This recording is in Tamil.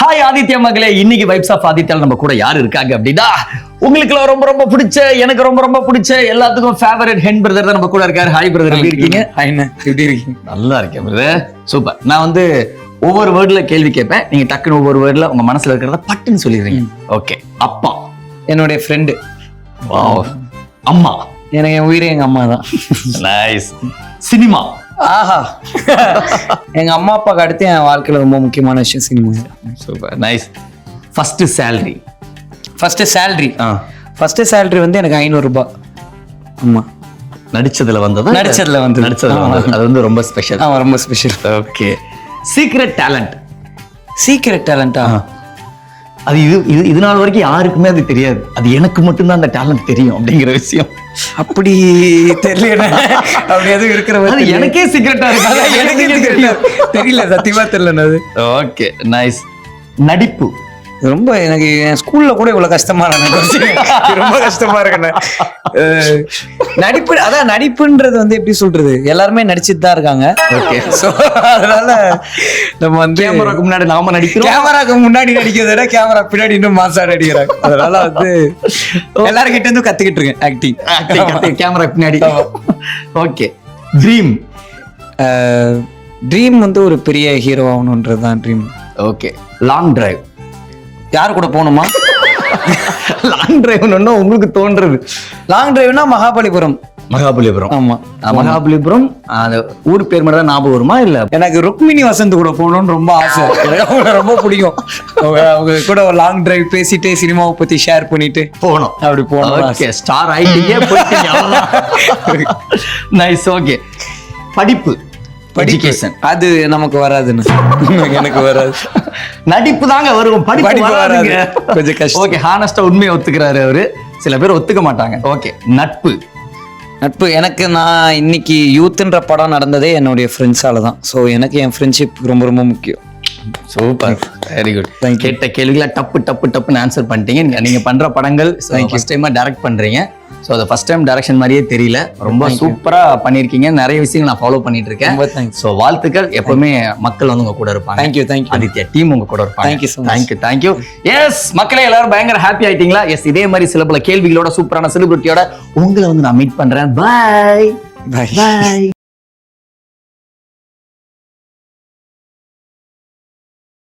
ஹாய் ஆதித்யா மகளே, இன்னைக்கு வைப்ஸ் ஆஃப் ஆதித்யால நம்ம கூட யாரு இருக்காங்க அப்படின்னா, உங்களுக்கு ரொம்ப ரொம்ப பிடிச்ச, எனக்கு ரொம்ப ரொம்ப பிடிச்ச, எல்லாத்துக்கும் ஃபேவரட் ஹென் பிரதர் தான் நம்ம கூட இருக்காரு. ஹாய் பிரதர், எப்படி இருக்கீங்க? எப்படி இருக்கீங்க? நல்லா இருக்கேன் பிரதர், சூப்பர். நான் ஒவ்வொரு வேர்ட்ல கேள்வி கேட்பேன், நீங்க டக்குன்னு ஒவ்வொரு வேர்ட்ல உங்க மனசுல இருக்கிறத பட்டுன்னு சொல்லிடுறீங்க. ஓகே. அப்பா என்னுடைய ஃப்ரெண்டு. அம்மா எனக்கு என் உயிரே எங்க அம்மா தான். நைஸ். சினிமா. ஆஹா, எங்க அம்மா அப்பாவுக்கு அடுத்து என் வாழ்க்கையில ரொம்ப முக்கியமான விஷயம் cinema. Super, nice. First salary. First salary வந்து எனக்கு 500 ரூபாய். ஆமா, நடிச்சதுல வந்தது. அது ரொம்ப ஸ்பெஷல். ரொம்ப ஸ்பெஷல். ஓகே. சீக்ரெட் டேலண்டா? அது இது நாள் வரைக்கும் யாருக்குமே அது தெரியாது. அது எனக்கு மட்டும்தான் அந்த டேலண்ட் தெரியும் அப்படிங்கிற விஷயம். அப்படி தெரியல, அப்படி எதுவும் இருக்கிற எனக்கே சீக்ரெட்டா இருக்கு. தெரியல, சத்தியமா தெரியல. Okay, nice. நடிப்பு. ரொம்ப எனக்கு என் ஸ்கூல்ல கூட இவ்வளவு கஷ்டமா ரொம்ப கஷ்டமா இருக்குண்ணே. நடிப்புன்றது வந்து எப்படி சொல்றது, எல்லாருமே நடிச்சுட்டு தான் இருக்காங்க. ஓகே. அதனால நம்ம கேமராக்கு முன்னாடி நாம நடிக்கிறோம். கேமராக்கு முன்னாடி நடிக்கிறத விட கேமரா பின்னாடி இன்னும் மாசா நடிக்கிறாங்க. அதனால எல்லார்கிட்ட இருந்து கத்துக்கிட்டு இருக்கேன் ஆக்டிங் கேமரா பின்னாடி. ஓகே. ட்ரீம் வந்து ஒரு பெரிய ஹீரோ ஆகணும்ன்றதுதான் ட்ரீம். ஓகே. Long drive. யார் கூட போகணுமா? லாங் டிரைவ்னு உங்களுக்கு தோன்றது? லாங் டிரைவ்னா மகாபலிபுரம். ஆமா, மகாபலிபுரம். அந்த ஊர் பேர் மட்டும் தான் ஞாபகம் வருமா? இல்ல, எனக்கு ருக்மிணி வசந்த் கூட போகணும்னு ரொம்ப ஆசை. அவங்க ரொம்ப பிடிக்கும். அவங்க கூட ஒரு லாங் டிரைவ் பேசிட்டு சினிமாவை பத்தி ஷேர் பண்ணிட்டு போகணும். அப்படி போகணும். ஓகே, ஸ்டார் ஆயிட்டீங்க, போயிட்டீங்க. நைஸ். ஓகே. படிப்பு. எஜுகேஷன். அது நமக்கு வராதுன்னு. எனக்கு வராது. நடிப்பு தாங்க வரும், படிப்பு வராதுங்க. கொஞ்சம் கஷ்டம். ஓகே, ஹானஸ்டா உண்மையை ஒத்துக்கிறாரு அவரு. சில பேர் ஒத்துக்க மாட்டாங்க. ஓகே. நட்பு. எனக்கு நான் இன்னைக்கு யூத்ன்ற படம் நடந்ததே என்னுடைய ஃப்ரெண்ட்ஸால தான். ஸோ எனக்கு என் ஃப்ரெண்ட்ஷிப் ரொம்ப ரொம்ப முக்கியம். Super, very good. கேட்ட கேள்விகளை டப்புன்னு ஆன்சர் பண்ணிட்டீங்க. நீங்க பண்ற படங்கள் ஃபர்ஸ்ட் டைமா டைரக்ட் பண்றீங்க. ஸோ அது ஃபர்ஸ்ட் டைம் டைரக்ஷன் மாதிரியே தெரியல. ரொம்ப சூப்பரா பண்ணிருக்கீங்க. நிறைய விஷயங்கள் நான் ஃபாலோ பண்ணிட்டு இருக்கேன். ஸோ வாழ்த்துக்கள். எப்பவுமே மக்கள் உங்க கூட இருப்பாங்க. தேங்க்யூ. ஆதித்யா டீம் உங்க கூட இருப்பாங்க. தேங்க்யூ. எஸ் மக்களே, எல்லாரும் பயங்கர ஹாப்பி ஆயிட்டீங்களா? எஸ், இதே மாதிரி சில பல கேள்விகளோட சூப்பரான செலிபிரிட்டியோட உங்களை நான் மீட் பண்றேன். பாய்.